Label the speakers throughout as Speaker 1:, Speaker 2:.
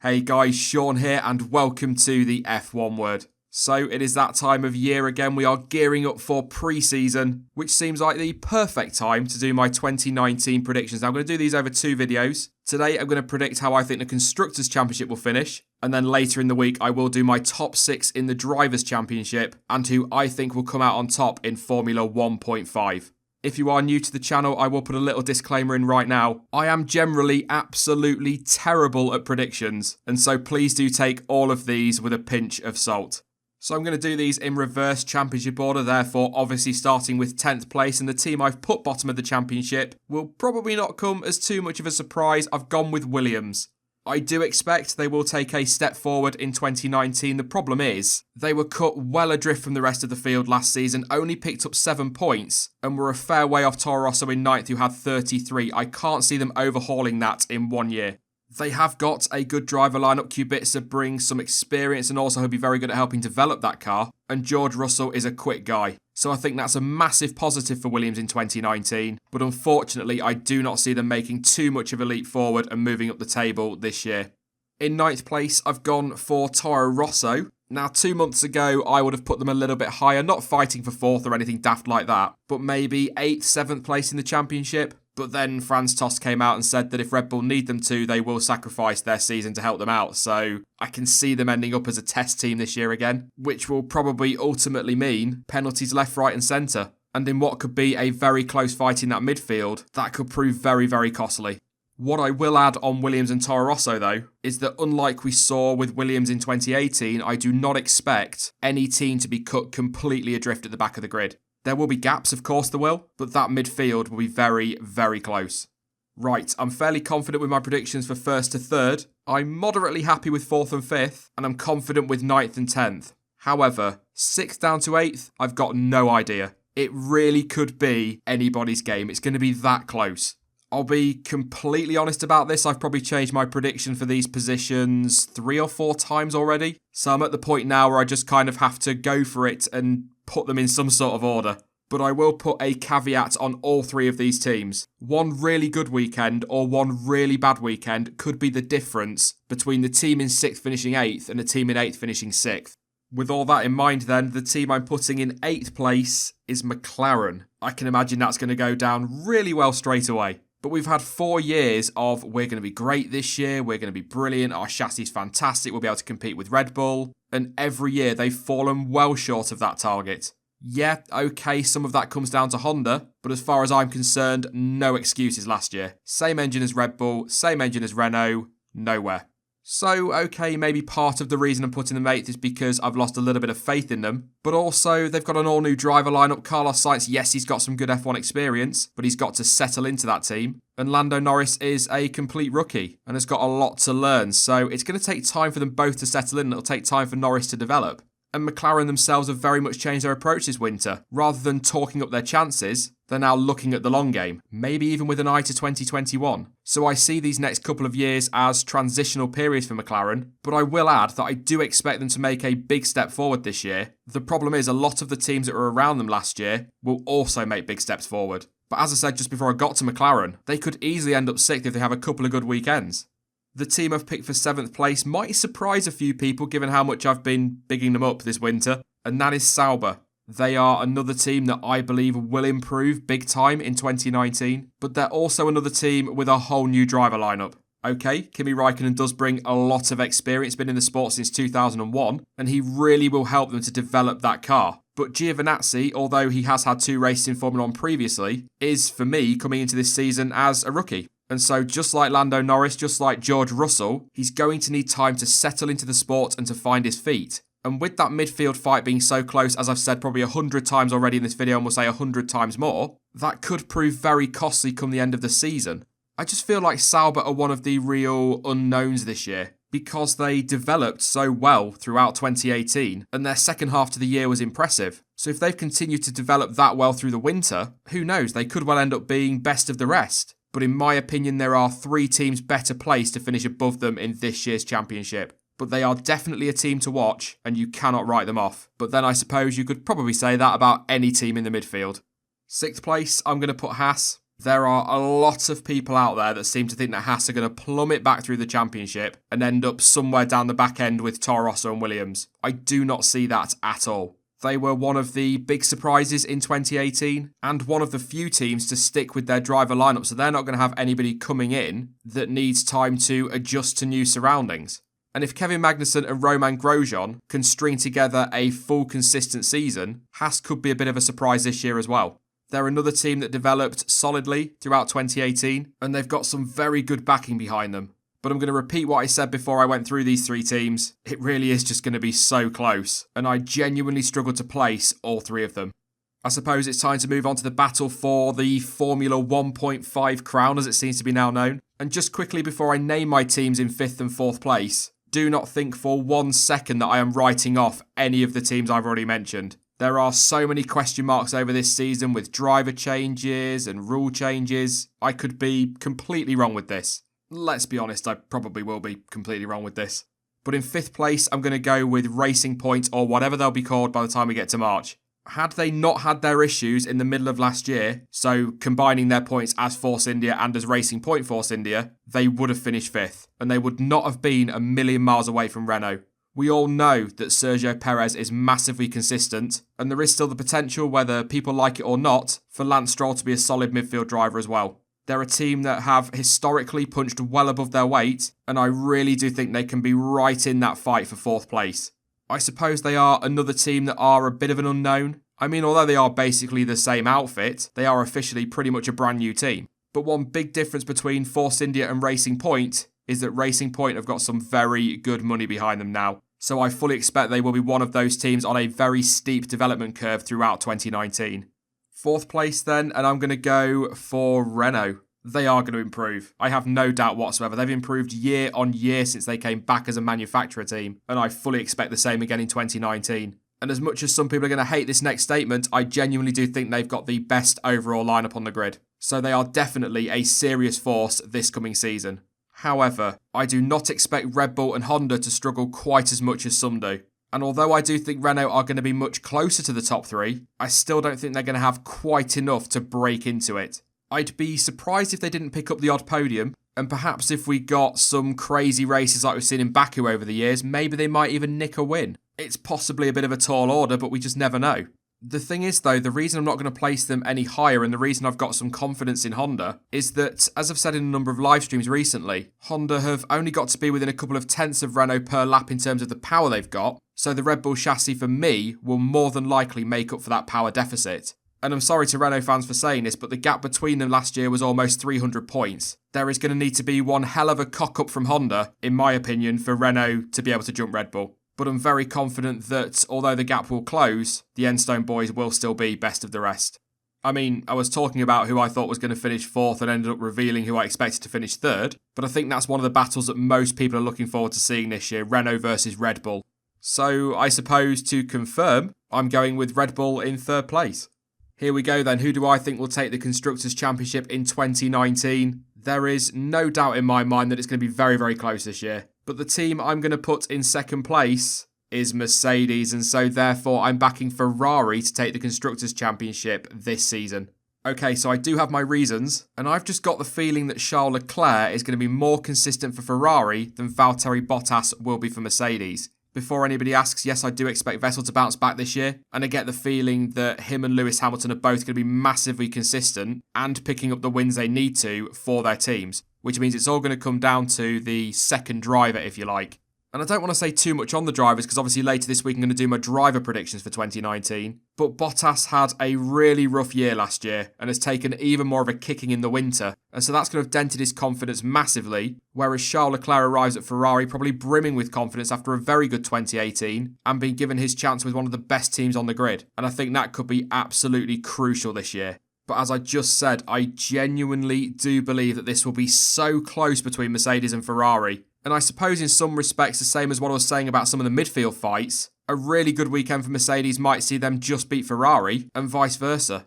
Speaker 1: Hey guys, Sean here and welcome to the F1 Word. So it is that time of year again. We are gearing up for pre-season, which seems like the perfect time to do my 2019 predictions. Now I'm going to do these over two videos. Today I'm going to predict how I think the Constructors Championship will finish, and then later in the week I will do my top 6 in the Drivers' Championship and who I think will come out on top in Formula 1.5. If you are new to the channel, I will put a little disclaimer in right now. I am generally absolutely terrible at predictions, and so please do take all of these with a pinch of salt. So I'm going to do these in reverse championship order, therefore obviously starting with 10th place, and the team I've put bottom of the championship will probably not come as too much of a surprise. I've gone with Williams. I do expect they will take a step forward in 2019. The problem is, they were cut well adrift from the rest of the field last season, only picked up 7 points, and were a fair way off Toro Rosso in 9th who had 33. I can't see them overhauling that in 1 year. They have got a good driver lineup. Kubica brings some experience and also he'll be very good at helping develop that car. And George Russell is a quick guy. So I think that's a massive positive for Williams in 2019. But unfortunately, I do not see them making too much of a leap forward and moving up the table this year. In 9th place, I've gone for Toro Rosso. Now, 2 months ago, I would have put them a little bit higher, not fighting for 4th or anything daft like that, but maybe 8th, 7th place in the championship. But then Franz Tost came out and said that if Red Bull need them to, they will sacrifice their season to help them out. So I can see them ending up as a test team this year again, which will probably ultimately mean penalties left, right and centre. And in what could be a very close fight in that midfield, that could prove very, very costly. What I will add on Williams and Toro Rosso, though, is that unlike we saw with Williams in 2018, I do not expect any team to be cut completely adrift at the back of the grid. There will be gaps, of course there will, but that midfield will be very, very close. Right, I'm fairly confident with my predictions for 1st to 3rd. I'm moderately happy with 4th and 5th, and I'm confident with 9th and 10th. However, 6th down to 8th, I've got no idea. It really could be anybody's game. It's going to be that close. I'll be completely honest about this. I've probably changed my prediction for these positions 3 or 4 times already. So I'm at the point now where I just kind of have to go for it and put them in some sort of order. But I will put a caveat on all 3 of these teams. One really good weekend or one really bad weekend could be the difference between the team in 6th finishing 8th and the team in 8th finishing 6th. With all that in mind then, the team I'm putting in 8th place is McLaren. I can imagine that's going to go down really well straight away. But we've had 4 years of we're going to be great this year, we're going to be brilliant, our chassis is fantastic, we'll be able to compete with Red Bull. And every year they've fallen well short of that target. Yeah, okay, some of that comes down to Honda, but as far as I'm concerned, no excuses last year. Same engine as Red Bull, same engine as Renault, nowhere. So, okay, maybe part of the reason I'm putting them 8th is because I've lost a little bit of faith in them, but also they've got an all-new driver lineup. Carlos Sainz, yes, he's got some good F1 experience, but he's got to settle into that team. And Lando Norris is a complete rookie and has got a lot to learn, so it's going to take time for them both to settle in and it'll take time for Norris to develop. And McLaren themselves have very much changed their approach this winter. Rather than talking up their chances, they're now looking at the long game, maybe even with an eye to 2021. So I see these next couple of years as transitional periods for McLaren, but I will add that I do expect them to make a big step forward this year. The problem is a lot of the teams that were around them last year will also make big steps forward. But as I said just before I got to McLaren, they could easily end up 6th if they have a couple of good weekends. The team I've picked for 7th place might surprise a few people given how much I've been bigging them up this winter, and that is Sauber. They are another team that I believe will improve big time in 2019, but they're also another team with a whole new driver lineup. Okay, Kimi Räikkönen does bring a lot of experience, been in the sport since 2001, and he really will help them to develop that car. But Giovinazzi, although he has had 2 races in Formula 1 previously, is for me coming into this season as a rookie. And so just like Lando Norris, just like George Russell, he's going to need time to settle into the sport and to find his feet. And with that midfield fight being so close, as I've said probably 100 times already in this video and we'll say 100 times more, that could prove very costly come the end of the season. I just feel like Sauber are one of the real unknowns this year because they developed so well throughout 2018 and their second half to the year was impressive. So if they've continued to develop that well through the winter, who knows, they could well end up being best of the rest. But in my opinion, there are 3 teams better placed to finish above them in this year's championship. But they are definitely a team to watch, and you cannot write them off. But then I suppose you could probably say that about any team in the midfield. 6th place, I'm going to put Haas. There are a lot of people out there that seem to think that Haas are going to plummet back through the championship and end up somewhere down the back end with Toro Rosso and Williams. I do not see that at all. They were one of the big surprises in 2018 and one of the few teams to stick with their driver lineup, so they're not going to have anybody coming in that needs time to adjust to new surroundings. And if Kevin Magnussen and Romain Grosjean can string together a full consistent season, Haas could be a bit of a surprise this year as well. They're another team that developed solidly throughout 2018, and they've got some very good backing behind them. But I'm going to repeat what I said before I went through these three teams. It really is just going to be so close, and I genuinely struggle to place all three of them. I suppose it's time to move on to the battle for the Formula 1.5 crown, as it seems to be now known. And just quickly before I name my teams in 5th and 4th place, do not think for 1 second that I am writing off any of the teams I've already mentioned. There are so many question marks over this season with driver changes and rule changes. I could be completely wrong with this. Let's be honest, I probably will be completely wrong with this. But in 5th place, I'm going to go with Racing Point, or whatever they'll be called by the time we get to March. Had they not had their issues in the middle of last year, so combining their points as Force India and as Racing Point Force India, they would have finished 5th, and they would not have been a million miles away from Renault. We all know that Sergio Perez is massively consistent, and there is still the potential, whether people like it or not, for Lance Stroll to be a solid midfield driver as well. They're a team that have historically punched well above their weight, and I really do think they can be right in that fight for 4th place. I suppose they are another team that are a bit of an unknown. I mean, although they are basically the same outfit, they are officially pretty much a brand new team. But one big difference between Force India and Racing Point is that Racing Point have got some very good money behind them now. So I fully expect they will be one of those teams on a very steep development curve throughout 2019. 4th place then, and I'm going to go for Renault. They are going to improve. I have no doubt whatsoever. They've improved year on year since they came back as a manufacturer team, and I fully expect the same again in 2019. And as much as some people are going to hate this next statement, I genuinely do think they've got the best overall lineup on the grid. So they are definitely a serious force this coming season. However, I do not expect Red Bull and Honda to struggle quite as much as some do. And although I do think Renault are going to be much closer to the top 3, I still don't think they're going to have quite enough to break into it. I'd be surprised if they didn't pick up the odd podium, and perhaps if we got some crazy races like we've seen in Baku over the years, maybe they might even nick a win. It's possibly a bit of a tall order, but we just never know. The thing is, though, the reason I'm not going to place them any higher, and the reason I've got some confidence in Honda, is that, as I've said in a number of live streams recently, Honda have only got to be within a couple of tenths of Renault per lap in terms of the power they've got, so the Red Bull chassis, for me, will more than likely make up for that power deficit. And I'm sorry to Renault fans for saying this, but the gap between them last year was almost 300 points. There is going to need to be one hell of a cock-up from Honda, in my opinion, for Renault to be able to jump Red Bull. But I'm very confident that, although the gap will close, the Enstone boys will still be best of the rest. I mean, I was talking about who I thought was going to finish 4th and ended up revealing who I expected to finish 3rd, but I think that's one of the battles that most people are looking forward to seeing this year, Renault versus Red Bull. So, I suppose to confirm, I'm going with Red Bull in 3rd place. Here we go then, who do I think will take the Constructors' Championship in 2019? There is no doubt in my mind that it's going to be very, very close this year. But the team I'm going to put in 2nd place is Mercedes, and so therefore I'm backing Ferrari to take the Constructors' Championship this season. Okay, so I do have my reasons, and I've just got the feeling that Charles Leclerc is going to be more consistent for Ferrari than Valtteri Bottas will be for Mercedes. Before anybody asks, yes, I do expect Vettel to bounce back this year, and I get the feeling that him and Lewis Hamilton are both going to be massively consistent and picking up the wins they need to for their teams, which means it's all going to come down to the second driver, if you like. And I don't want to say too much on the drivers, because obviously later this week I'm going to do my driver predictions for 2019, but Bottas had a really rough year last year and has taken even more of a kicking in the winter, and so that's going to have dented his confidence massively, whereas Charles Leclerc arrives at Ferrari probably brimming with confidence after a very good 2018 and being given his chance with one of the best teams on the grid, and I think that could be absolutely crucial this year. But as I just said, I genuinely do believe that this will be so close between Mercedes and Ferrari. And I suppose in some respects, the same as what I was saying about some of the midfield fights, a really good weekend for Mercedes might see them just beat Ferrari and vice versa.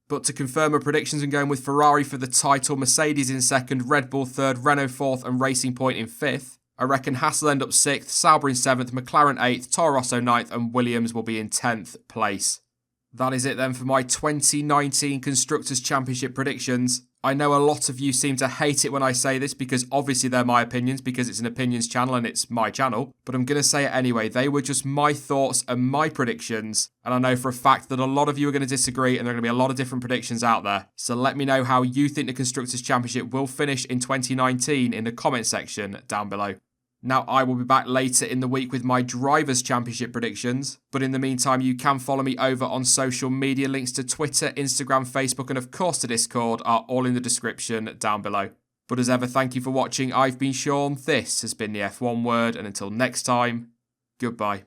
Speaker 1: But to confirm my predictions and going with Ferrari for the title, Mercedes in 2nd, Red Bull 3rd, Renault 4th and Racing Point in 5th. I reckon Haas will end up 6th, Sauber in 7th, McLaren 8th, Toro Rosso 9th and Williams will be in 10th place. That is it then for my 2019 Constructors' Championship predictions. I know a lot of you seem to hate it when I say this because obviously they're my opinions because it's an opinions channel and it's my channel, but I'm going to say it anyway. They were just my thoughts and my predictions, and I know for a fact that a lot of you are going to disagree and there are going to be a lot of different predictions out there. So let me know how you think the Constructors' Championship will finish in 2019 in the comment section down below. Now, I will be back later in the week with my Drivers' Championship predictions, but in the meantime, you can follow me over on social media. Links to Twitter, Instagram, Facebook, and of course to Discord are all in the description down below. But as ever, thank you for watching. I've been Sean, this has been the F1 Word, and until next time, goodbye.